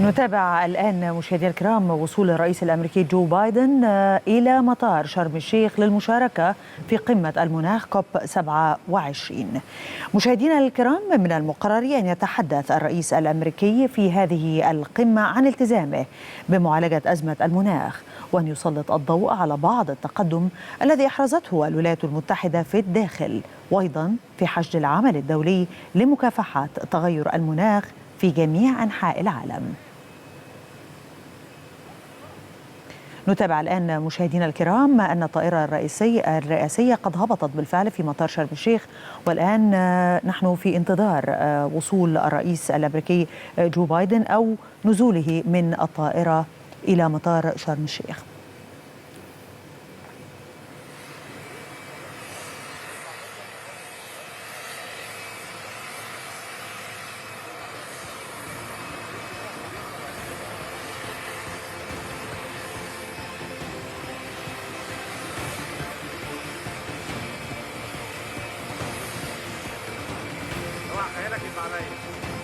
نتابع الآن مشاهدينا الكرام وصول الرئيس الأمريكي جو بايدن إلى مطار شرم الشيخ للمشاركة في قمة المناخ كوب 27. مشاهدينا الكرام، من المقرر أن يتحدث الرئيس الأمريكي في هذه القمة عن التزامه بمعالجة أزمة المناخ، وأن يسلط الضوء على بعض التقدم الذي أحرزته الولايات المتحدة في الداخل، وأيضا في حشد العمل الدولي لمكافحة تغير المناخ في جميع أنحاء العالم. نتابع الآن مشاهدينا الكرام أن الطائرة الرئاسية قد هبطت بالفعل في مطار شرم الشيخ، والآن نحن في انتظار وصول الرئيس الأمريكي جو بايدن أو نزوله من الطائرة إلى مطار شرم الشيخ. خيالك يبقى عليا.